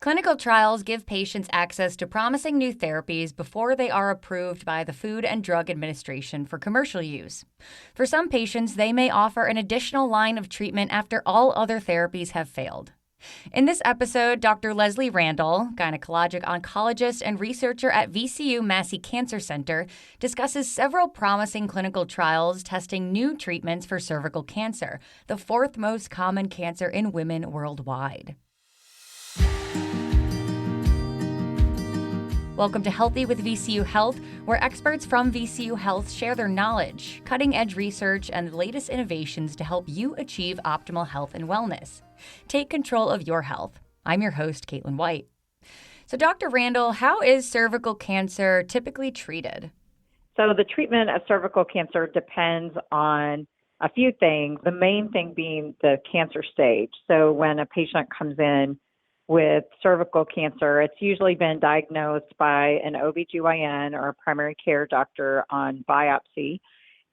Clinical trials give patients access to promising new therapies before they are approved by the Food and Drug Administration for commercial use. For some patients, they may offer an additional line of treatment after all other therapies have failed. In this episode, Dr. Leslie Randall, gynecologic oncologist and researcher at VCU Massey Cancer Center, discusses several promising clinical trials testing new treatments for cervical cancer, the fourth most common cancer in women worldwide. Welcome to Healthy with VCU Health, where experts from VCU Health share their knowledge, cutting-edge research, and the latest innovations to help you achieve optimal health and wellness. Take control of your health. I'm your host, Caitlin White. So, Dr. Randall, how is cervical cancer typically treated? So the treatment of cervical cancer depends on a few things, the main thing being the cancer stage. So when a patient comes in with cervical cancer, it's usually been diagnosed by an OBGYN or a primary care doctor on biopsy.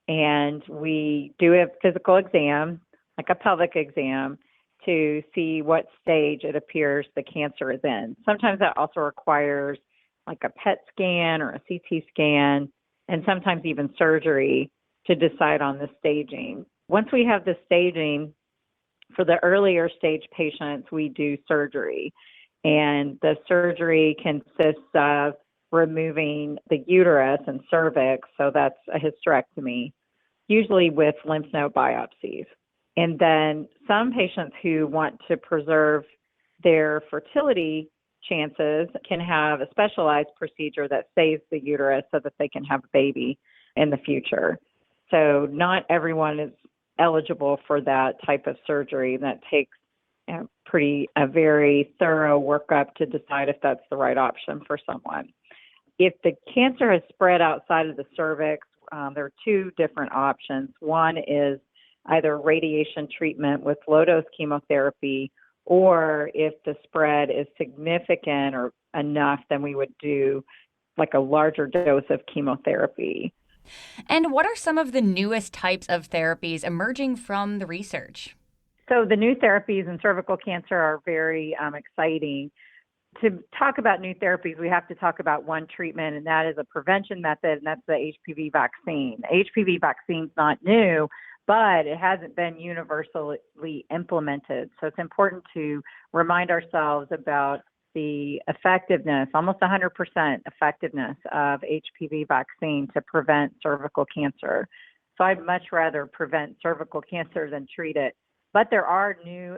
And we do a physical exam, like a pelvic exam, to see what stage it appears the cancer is in. Sometimes that also requires like a PET scan or a CT scan, and sometimes even surgery to decide on the staging. Once we have the staging, for the earlier stage patients, we do surgery. And the surgery consists of removing the uterus and cervix, so that's a hysterectomy, usually with lymph node biopsies. And then some patients who want to preserve their fertility chances can have a specialized procedure that saves the uterus so that they can have a baby in the future. So not everyone is eligible for that type of surgery. That takes a very thorough workup to decide if that's the right option for someone. If the cancer has spread outside of the cervix, there are two different options. One is either radiation treatment with low-dose chemotherapy, or if the spread is significant or enough, then we would do like a larger dose of chemotherapy. And what are some of the newest types of therapies emerging from the research? So the new therapies in cervical cancer are very exciting. To talk about new therapies, we have to talk about one treatment, and that is a prevention method, and that's the HPV vaccine. The HPV vaccine is not new, but it hasn't been universally implemented. So it's important to remind ourselves about the effectiveness, almost 100% effectiveness of HPV vaccine to prevent cervical cancer. So I'd much rather prevent cervical cancer than treat it. But there are new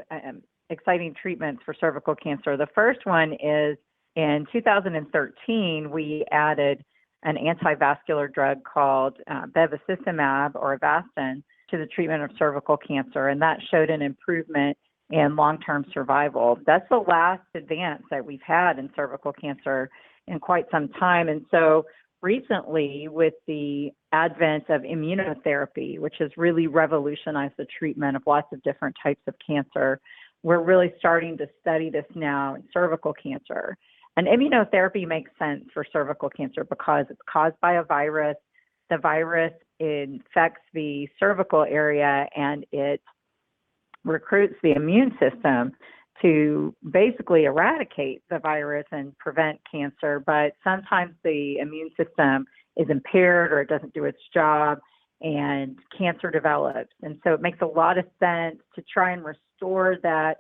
exciting treatments for cervical cancer. The first one is in 2013, we added an antivascular drug called bevacizumab or Avastin to the treatment of cervical cancer, and that showed an improvement in long-term survival. That's the last advance that we've had in cervical cancer in quite some time. And so recently, with the advent of immunotherapy, which has really revolutionized the treatment of lots of different types of cancer, we're really starting to study this now in cervical cancer. And immunotherapy makes sense for cervical cancer because it's caused by a virus. The virus infects the cervical area and it recruits the immune system to basically eradicate the virus and prevent cancer. But sometimes the immune system is impaired or it doesn't do its job and cancer develops. And so it makes a lot of sense to try and restore that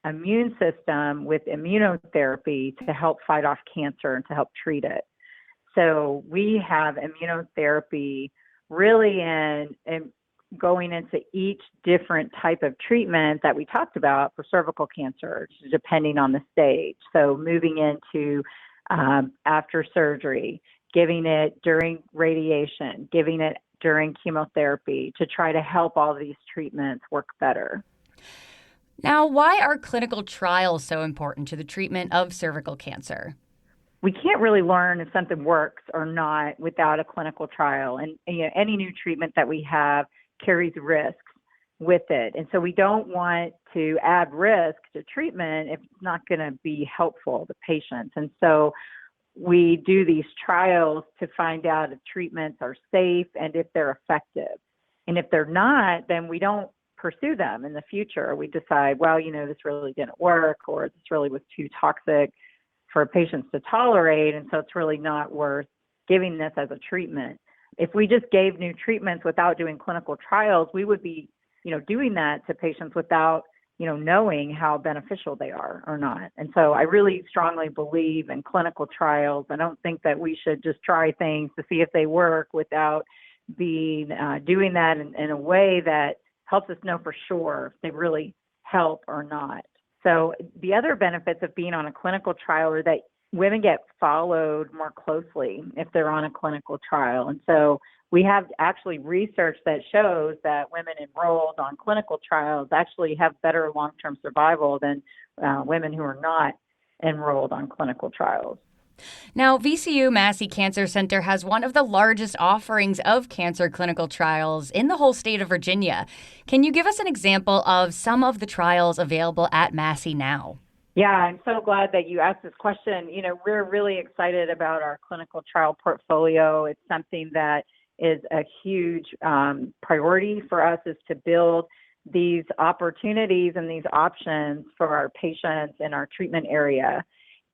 immune system with immunotherapy to help fight off cancer and to help treat it. So we have immunotherapy really in going into each different type of treatment that we talked about for cervical cancer, depending on the stage. So moving into after surgery, giving it during radiation, giving it during chemotherapy to try to help all these treatments work better. Now, why are clinical trials so important to the treatment of cervical cancer? We can't really learn if something works or not without a clinical trial. And any new treatment that we have carries risks with it. And so we don't want to add risk to treatment if it's not going to be helpful to patients. And so we do these trials to find out if treatments are safe and if they're effective. And if they're not, then we don't pursue them in the future. We decide, well, this really didn't work, or this really was too toxic for patients to tolerate, and so it's really not worth giving this as a treatment. If we just gave new treatments without doing clinical trials, we would be, doing that to patients without, knowing how beneficial they are or not. And so I really strongly believe in clinical trials. I don't think that we should just try things to see if they work without doing that in a way that helps us know for sure if they really help or not. So the other benefits of being on a clinical trial are that women get followed more closely if they're on a clinical trial. And so we have actually research that shows that women enrolled on clinical trials actually have better long-term survival than women who are not enrolled on clinical trials. Now, VCU Massey Cancer Center has one of the largest offerings of cancer clinical trials in the whole state of Virginia. Can you give us an example of some of the trials available at Massey now? Yeah, I'm so glad that you asked this question. We're really excited about our clinical trial portfolio. It's something that is a huge priority for us, is to build these opportunities and these options for our patients in our treatment area.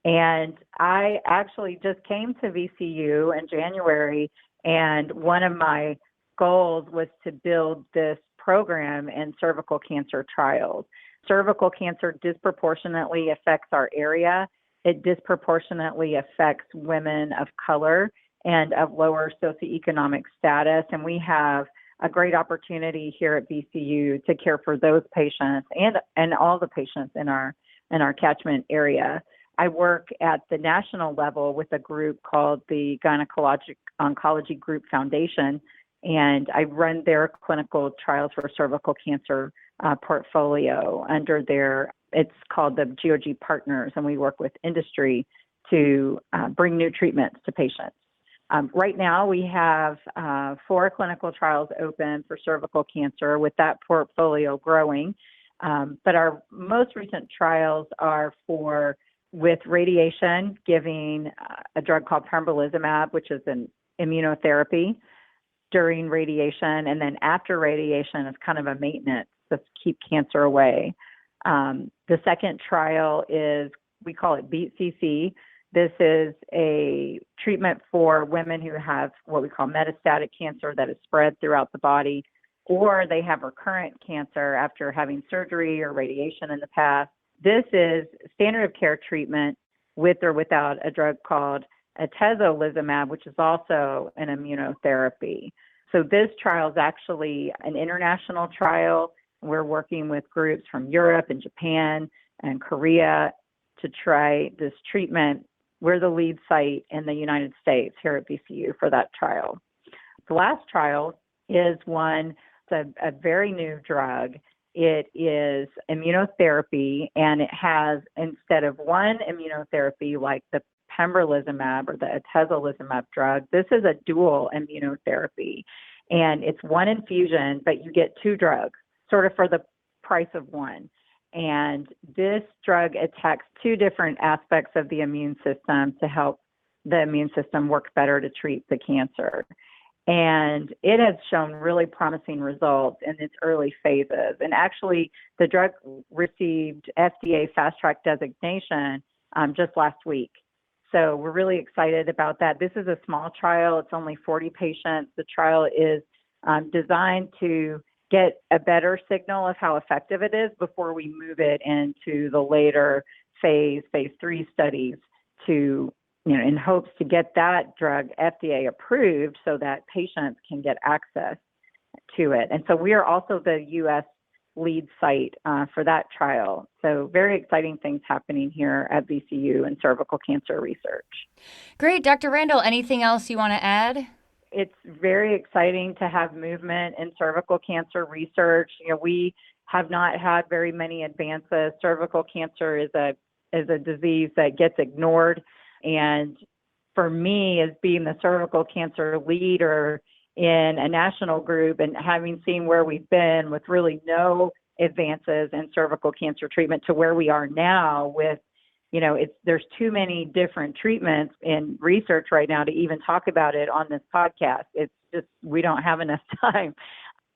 And I actually just came to VCU in January, and one of my goals was to build this program in cervical cancer trials. Cervical cancer disproportionately affects our area. It disproportionately affects women of color and of lower socioeconomic status. And we have a great opportunity here at VCU to care for those patients and all the patients in our catchment area. I work at the national level with a group called the Gynecologic Oncology Group Foundation, and I run their clinical trials for cervical cancer portfolio under it's called the GOG Partners, and we work with industry to bring new treatments to patients. Right now, we have 4 clinical trials open for cervical cancer, with that portfolio growing. But our most recent trials are with radiation, giving a drug called pembrolizumab, which is an immunotherapy during radiation, and then after radiation is kind of a maintenance to keep cancer away. The second trial we call it BEAT-CC. This is a treatment for women who have what we call metastatic cancer that is spread throughout the body, or they have recurrent cancer after having surgery or radiation in the past. This is standard of care treatment with or without a drug called atezolizumab, which is also an immunotherapy. So this trial is actually an international trial. We're working with groups from Europe and Japan and Korea to try this treatment. We're the lead site in the United States here at VCU for that trial. The last trial is a very new drug. It is immunotherapy, and it has, instead of one immunotherapy like the pembrolizumab or the atezolizumab drug, this is a dual immunotherapy. And it's one infusion, but you get 2 drugs, sort of for the price of one. And this drug attacks 2 different aspects of the immune system to help the immune system work better to treat the cancer. And it has shown really promising results in its early phases. And actually, the drug received FDA Fast Track designation just last week. So we're really excited about that. This is a small trial. It's only 40 patients. The trial is designed to get a better signal of how effective it is before we move it into the later phase 3 studies in hopes to get that drug FDA approved so that patients can get access to it. And so we are also the U.S. lead site for that trial. So very exciting things happening here at VCU in cervical cancer research. Great. Dr. Randall, anything else you want to add? It's very exciting to have movement in cervical cancer research. We have not had very many advances. Cervical cancer is a disease that gets ignored. And for me, as being the cervical cancer leader in a national group and having seen where we've been with really no advances in cervical cancer treatment to where we are now with, there's too many different treatments in research right now to even talk about it on this podcast. It's just, we don't have enough time.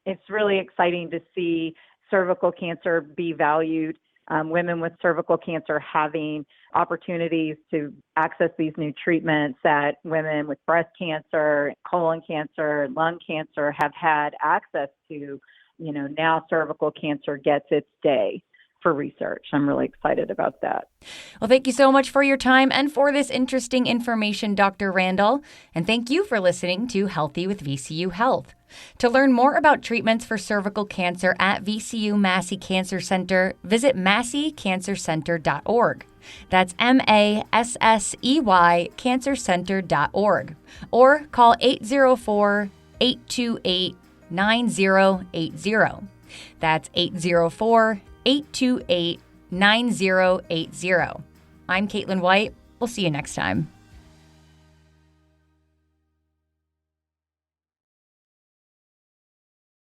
It's really exciting to see cervical cancer be valued, women with cervical cancer having opportunities to access these new treatments that women with breast cancer, colon cancer, lung cancer have had access to. Now cervical cancer gets its day for research. I'm really excited about that. Well, thank you so much for your time and for this interesting information, Dr. Randall. And thank you for listening to Healthy with VCU Health. To learn more about treatments for cervical cancer at VCU Massey Cancer Center, visit masseycancercenter.org. That's MASSEY cancercenter.org. Or call 804-828-9080. That's 804-828-9080. I'm Caitlin White. We'll see you next time.